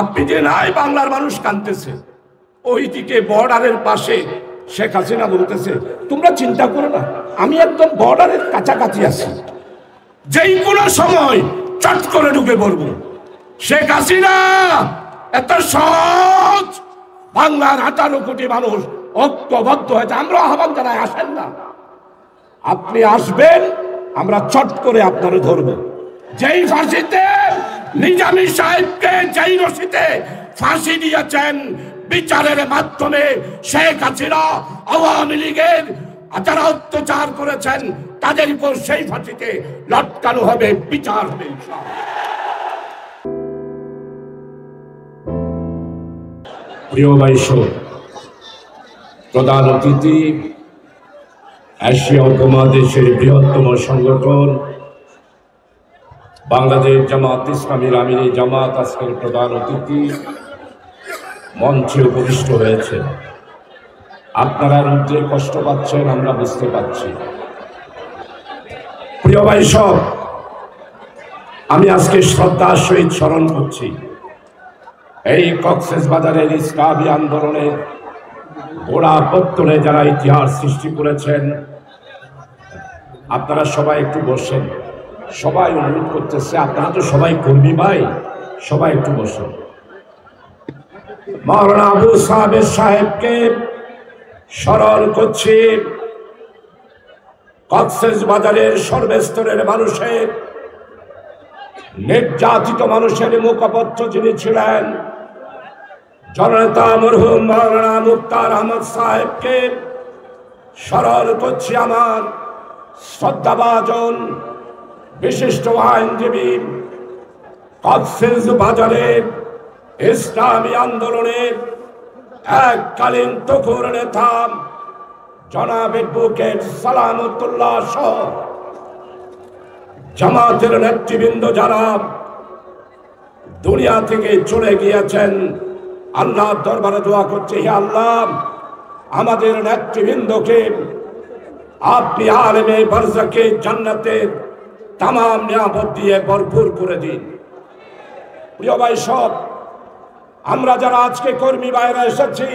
আপনি যে নাই বাংলার মানুষ কাঁদতেছে, ওইদিকে বর্ডারের পাশে শেখ হাসিনা বলতেছে তোমরা চিন্তা করো না, আমি একদম বর্ডারের কাছাকাছি আছি, যেই কোনো সময় চট করে ঢুকে পড়বো। শেখ হাসিনা এত সহজ, বাংলার 18 কোটি মানুষ ঐক্যবদ্ধ হয়েছে, আমরা আহ্বান জানাই আসেন না, আপনি আসবেন, আমরা চট করে আপনারা ধরবো। যেই ফাঁসিতে নিজামী সাহেবকে যেই রশিতে ফাঁসি দিয়েছেন বিচারের মাধ্যমে শেখ হাসিনা আওয়ামী লীগের যারা অত্যাচার করেছেন তাদের উপর সেই ফাঁসিতে লটকানো হবে, বিচার হবে। প্রিয় ভাইসো, প্রধান অতিথি, এশিয়া উপমহাদেশের বৃহত্তম সংগঠন বাংলাদেশ জামাত ইসলামীর আমিরে জামাত আজকের প্রধান অতিথি মঞ্চে উপবিষ্ট হয়েছে। আপনারা রুদ্রে কষ্ট পাচ্ছেন, আমরা বুঝতে পারছি। প্রিয় ভাই সব, আমি আজকে শ্রদ্ধার সহিত স্মরণ করছি এই কক্সবাজারের ইসলামী আন্দোলনের গোড়াপত্তনে যারা ইতিহাস সৃষ্টি করেছেন। আপনারা সবাই একটু বসেন, সবাই অনুরোধ করতেছে, আপনারা তো সবাই কর্মী ভাই, সবাই একটু বসেন। মাওলানা আবু সাহেব সাহেবকে স্মরণ করছি, কক্সবাজারের সর্বস্তরের মানুষের, নির্যাতিত মানুষের মুখপত্র যিনি ছিলেন জননেতা মরহুম মাওলানা মুক্তার আহমদ সাহেবকে স্মরণ করছি। আমার শ্রদ্ধাভাজন বিশিষ্ট আইনজীবী, কক্সবাজারের ইসলামী আন্দোলনের এককালীন তখুর নেতা জনাব অ্যাডভোকেট সালামতুল্লাহ সহ জামাতের নেতৃবৃন্দ যারা দুনিয়া থেকে চলে গিয়েছেন, আল্লাহর দরবারে দোয়া করছে, হে আল্লাহ আমাদের নেতৃবৃন্দকে আপনি আলেমে বারজাকে জান্নাতের তামাম নিয়ামত দিয়ে ভরপুর করে দিন। প্রিয় ভাই সব, আমরা যারা আজকে কর্মী বাইরে এসেছি,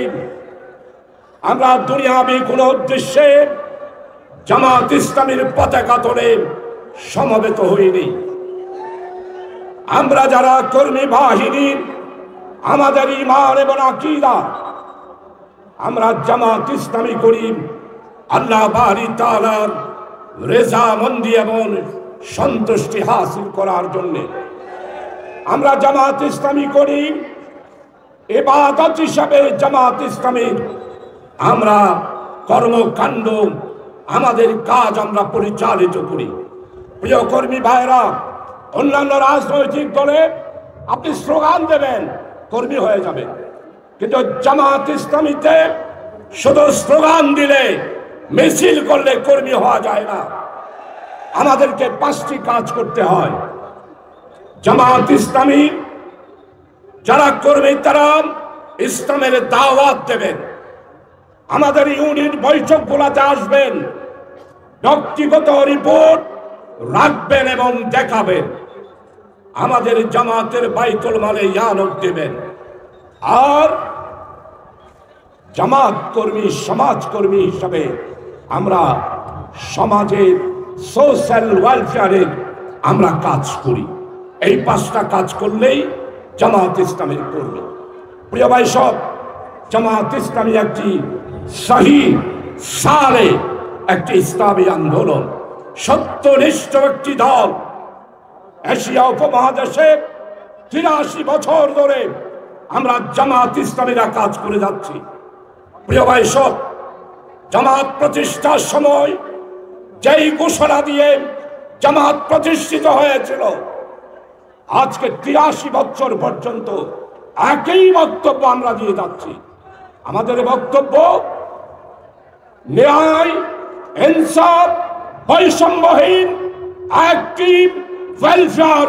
আমরা দুনিয়াবি কোন উদ্দেশ্যে জামাত ইসলামীর পতাকা তোলে সমবেত হইনি। আমরা যারা কর্মী বাহিনী, আমাদের ঈমান এবং আকীদা, আমরা জামাত ইসলামী করি আল্লাহ বারি তাআলার রেজামন্দি এবং সন্তুষ্টি হাসিল করার জন্য। আমরা জামাত ইসলামী করি ইবাদত হিসাবে। জামাত ইসলামীর আমরা কর্মকাণ্ড, আমাদের কাজ আমরা পরিচালিত করি। প্রিয় কর্মী ভাইরা, অন্যান্য রাজনৈতিক দলে আপনি স্লোগান দেবেন, কর্মী হয়ে যাবেন, কিন্তু জামাত ইসলামীতে শুধু স্লোগান দিলে, মিছিল করলে কর্মী হওয়া যায় না। আমাদেরকে 5টি কাজ করতে হয়। জামাত ইসলামী যারা কর্মী তারা ইসলামের দাওয়াত দেবেন, আমাদের ইউনিট বৈঠকগুলোতে আসবেন, ব্যক্তিগত রিপোর্ট রাখবেন এবং দেখাবেন, আমাদের জামাতের বাইতুল মালে ইয়ানত দেবেন। আর জামাত কর্মী, সমাজকর্মী হিসাবে আমরা সমাজের সোশ্যাল ওয়েলফেয়ারের আমরা কাজ করি। এই 5টা কাজ করলেই জামাত ইসলামের কর্মী। প্রিয় ভাই সব, জামাত ইসলামী একটি সহি সালে একটি ইসলামী আন্দোলন, সত্যনিষ্ঠ একটি দল। এশিয়া উপমহাদেশে 83 বছর ধরে আমরা জামাত ইসলামীরা কাজ করে যাচ্ছি। প্রিয় ভাই সব, জামাত প্রতিষ্ঠার সময় যেই ঘোষণা দিয়ে জামাত প্রতিষ্ঠিত হয়েছিল, আজকে 83 বছর পর্যন্ত একই বক্তব্য আমরা দিয়ে যাচ্ছি। আমাদের বক্তব্য ন্যায়, ইনসাফ, বৈষম্যহীন একটি ওয়েলফেয়ার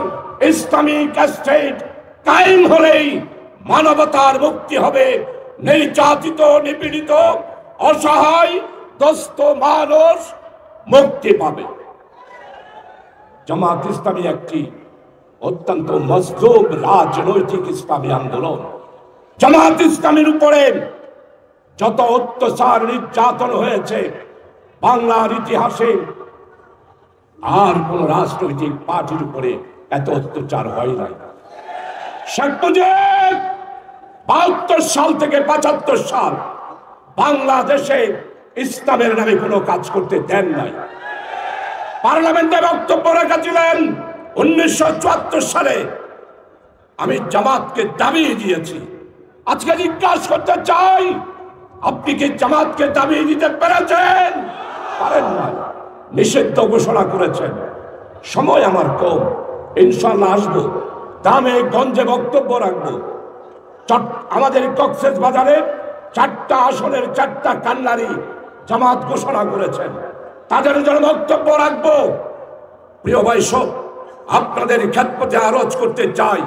ইসলামিক স্টেট কায়েম হলেই মানবতার মুক্তি হবে। নির্যাতিত, নিপীড়িত, অসহায়, দুস্থ মানুষ মুক্তি পাবে। জামাত ইসলামী একটি অত্যন্ত মজবুত রাজনৈতিক ইসলামী আন্দোলন। জামাত ইসলামের উপরে যত অত্যাচার নির্যাতন হয়েছে বাংলার ইতিহাসে আর কোন রাজনৈতিক পার্টির উপরে এত অত্যাচার হয় নাই। শেখ মুজিব ৭২ সাল থেকে ৭৫ সাল বাংলাদেশে ইসলামের নামে কোনো কাজ করতে দেন নাই। পার্লামেন্টে বক্তব্য রেখেছিলেন ১৯৭৪ সালে। আমি জামাতকে দাবিয়ে দিয়েছি। আজকে জিজ্ঞাসা করতে চাই, আপনি কি জামাতকে দাবিয়ে দিতে পেরেছেন? পারেন না, নিষিদ্ধ ঘোষণা করেছেন। সময় আমার কম, ইনশাআল্লাহ আসবো, দামে গঞ্জে বক্তব্য রাখবো। আমাদের কক্সবাজারে ৪টা আসনের ৪টা কান্নারি জামাত ঘোষণা করেছেন, তাদের জন্য বক্তব্য রাখবো। প্রিয় ভাই সব, আপনাদের খেদমতে আরজ করতে চাই,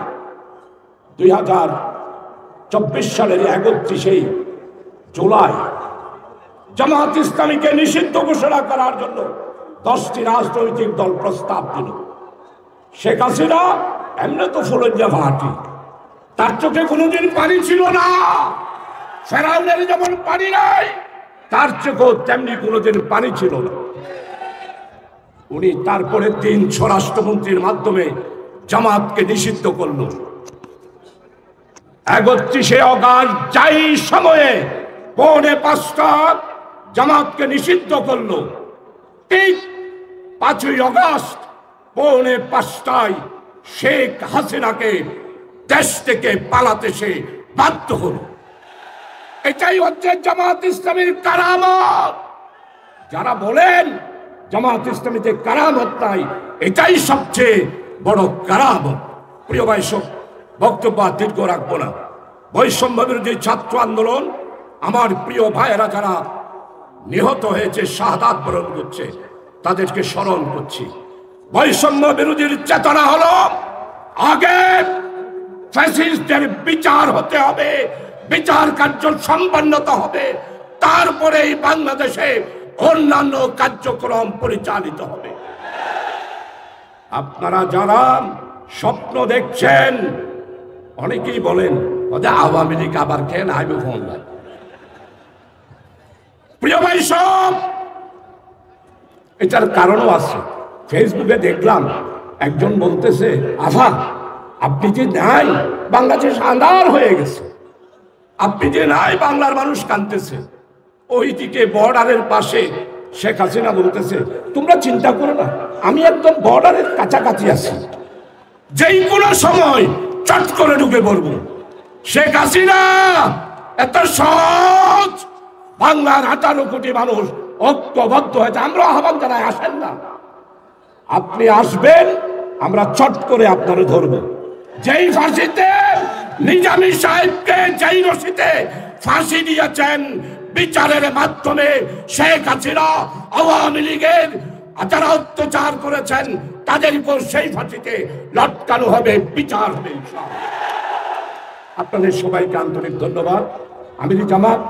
২০২৪ সালের ৩১ জুলাই জামাত ইসলামীকে নিষিদ্ধ ঘোষণা করার জন্য 10টি রাজনৈতিক দল প্রস্তাব দিল। শেখ হাসিনা এমনি তো ফুলঞ্জা ভাটি, তার চোখে কোনোদিন পানি ছিল না। ফেরাউনের যেমন পানি নাই, তার চোখেও তেমনি কোনোদিন পানি ছিল না। উনি তারপরের দিন স্বরাষ্ট্রমন্ত্রীর মাধ্যমে জামাতকে নিষিদ্ধ করল। ৩১ অগাস্ট যাই সময়ে ৪:৫টা জামাতকে নিষিদ্ধ করল, ঠিক ৫ই অগাস্ট ৪:৫টায় শেখ হাসিনাকে দেশ থেকে পালাতে সে বাধ্য হল। এটাই হচ্ছে জামাত ইসলামীর কারামত। যারা বলেন জামাত ইসলামীতে কারামত নাই, এটাই সবচেয়ে বড় কারামত। প্রিয় ভাই সব, বক্তব্য দীর্ঘ রাখবো না। বৈষম্য বিরোধী ছাত্র আন্দোলন, আমার প্রিয় ভাইয়েরা যারা নিহত হয়েছে, শাহাদাত বরণ করছে, তাদেরকে স্মরণ করছি। বৈষম্য বিরোধীর চেতনা হলো আগে ফ্যাসিস্টদের বিচার হতে হবে, বিচার কার্য সম্পন্নত হবে, তারপরেই বাংলাদেশে অন্যান্য কার্যক্রম পরিচালিত হবে। আপনারা যারা স্বপ্ন দেখছেন, অনেকেই বলেন আওয়ামী লীগ আবার কেন আইবে ফোন নাই। প্রিয় ভাই সব, এটার কারণও আছে। ফেসবুকে দেখলাম একজন বলতেছে, আফা আপনি যে নাই, বাংলাদেশ আন্ধার হয়ে গেছে, আপনি যে নাই, বাংলার মানুষ কাঁদতেছে। ওইদিকে বর্ডারের পাশে শেখ হাসিনা বলতেছে, তোমরা চিন্তা করো না, আমি একদম বর্ডারের কাছাকাছি আছি, যেই কোনো সময় চট করে ঢুকে পড়বো। শেখ হাসিনা এত সহজ, বাংলার ১৮ কোটি মানুষ ঐক্যবদ্ধ হয়েছে, আমরা আহ্বান জানাই, আসেন না, আপনি আসবেন, আমরা চট করে আপনারা ধরবো। যেই ফাঁসিতে নিজামী সাহেবকে যেই রশিতে ফাঁসি দিয়েছেন, বিচারের মাধ্যমে শেখ হাসিনা আওয়ামী লীগের যারা অত্যাচার করেছেন তাদের উপর সেই ফাঁসিতে লটকানো হবে, বিচার হবে। আপনাদের সবাইকে আন্তরিক ধন্যবাদ। আমির জামাত,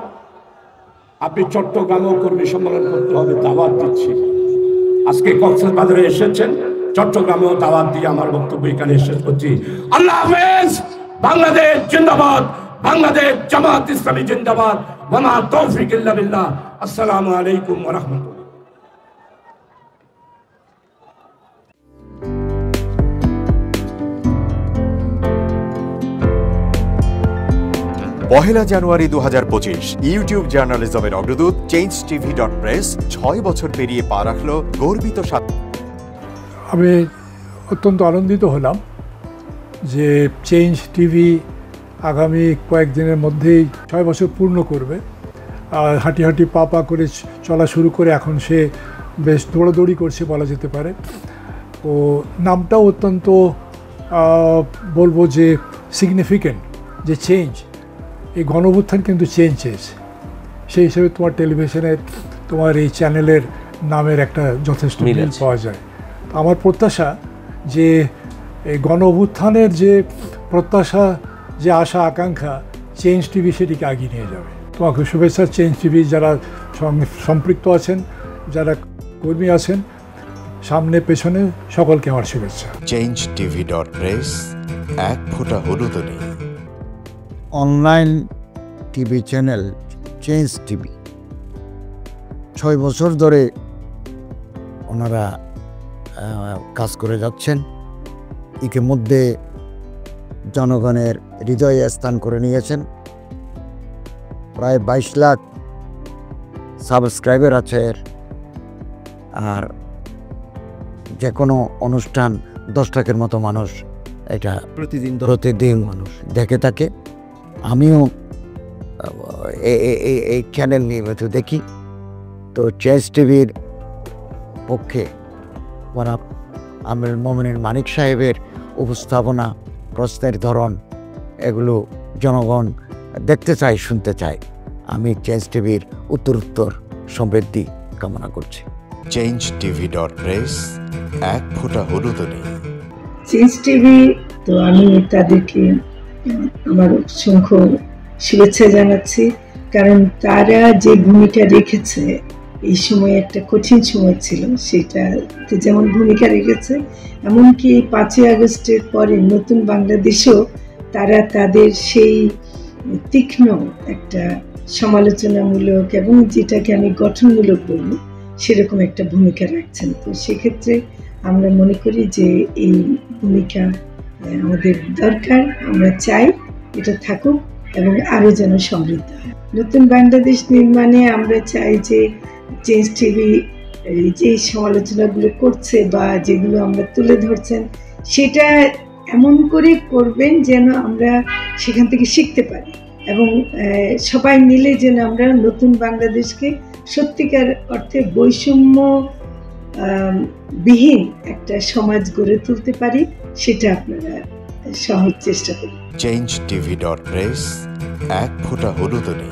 আপনি চট্টগ্রামেও কর্মী সম্মেলন করতে হবে, দাওয়াত দিচ্ছি। আজকে কক্সবাজারে এসেছেন, চট্টগ্রামেও দাওয়াত দিয়ে আমার বক্তব্য এখানে শেষ করছি। আল্লাহ হাফেজ। বাংলাদেশ জিন্দাবাদ, বাংলাদেশ জামাত ইসলামী জিন্দাবাদ। ওয়া মা তৌফিক ইল্লা বিল্লাহ। আসসালামু আলাইকুম ওয়া রাহমাতুল্লাহ। পহেলা জানুয়ারি ২০২৫ ইউটিউব জার্নালিজমের অগ্রদূত changetv.press ৬ বছর পেরিয়ে পা রাখল গর্বিত সাথে। আমি অত্যন্ত আনন্দিত হলাম যে চেঞ্জ টিভি আগামী কয়েকদিনের মধ্যেই ৬ বছর পূর্ণ করবে। হাঁটি হাঁটি পা পা করে চলা শুরু করে এখন সে বেশ দৌড়াদৌড়ি করছে বলা যেতে পারে। ও নামটাও অত্যন্ত বলবো যে সিগনিফিক্যান্ট, যে চেঞ্জ, এই গণঅভ্যুত্থান কিন্তু চেঞ্জ চেয়েছে। সেই হিসেবে তোমার টেলিভিশনের, তোমার এই চ্যানেলের নামের একটা যথেষ্ট মিল পাওয়া যায়। আমার প্রত্যাশা যে এই গণঅভ্যুত্থানের যে প্রত্যাশা, যে আশা আকাঙ্ক্ষা, চেঞ্জ টিভি সেটিকে এগিয়ে নিয়ে যাবে। তোমাকে শুভেচ্ছা। চেঞ্জ টিভি যারা সম্পৃক্ত আছেন, যারা কর্মী আছেন, সামনে পেছনে সকলকে আমার শুভেচ্ছা। changetv.press এক ফোঁটা হলুদও নেই। Online TV channel change TV 6 বছর ধরে ওনারা কাজ করে যাচ্ছেন। ইতিমধ্যে জনগণের হৃদয়ে স্থান করে নিয়েছেন। প্রায় 22 লাখ সাবস্ক্রাইবার আছে। আর যে কোনো অনুষ্ঠান 10 লাখের মতো মানুষ এটা প্রতিদিন মানুষ দেখে থাকে। আমিও এই চ্যানেল নিয়মিত দেখি। তো চেঞ্জ টিভির পক্ষে আমির মোমিনুল মানিক সাহেবের উপস্থাপনা, প্রশ্নের ধরন, এগুলো জনগণ দেখতে চায়, শুনতে চায়। আমি চেঞ্জ টিভির উত্তরোত্তর সমৃদ্ধি কামনা করছি। changetv.press এক ফোঁটা হলুদও নেই। চেঞ্জ টিভি, তো আমি তাদেরকে আমার অসংখ্য শুভেচ্ছা জানাচ্ছি, কারণ তারা যে ভূমিকা রেখেছে এই সময়, একটা কঠিন সময় ছিল, সেটাতে যেমন ভূমিকা রেখেছে, এমনকি 5ই আগস্টের পরে নতুন বাংলাদেশেও তারা তাদের সেই তীক্ষ্ণ একটা সমালোচনামূলক এবং যেটাকে আমি গঠনমূলক বলবো সেরকম একটা ভূমিকা রাখছেন। তো সেক্ষেত্রে আমরা মনে করি যে এই ভূমিকা আমাদের দরকার, আমরা চাই এটা থাকুক এবং আরও যেন সমৃদ্ধ হয়। নতুন বাংলাদেশ নির্মাণে আমরা চাই যে চেঞ্জ টিভি যে সমালোচনাগুলো করছে বা যেগুলো আমরা তুলে ধরছেন, সেটা এমন করে করবেন যেন আমরা সেখান থেকে শিখতে পারি এবং সবাই মিলে যেন আমরা নতুন বাংলাদেশকে সত্যিকার অর্থে বৈষম্য বিহীন একটা সমাজ গড়ে তুলতে পারি, সেটা আপনারা সহজ চেষ্টা করুন। changetv.press এক ফোঁটা হলুদও নেই।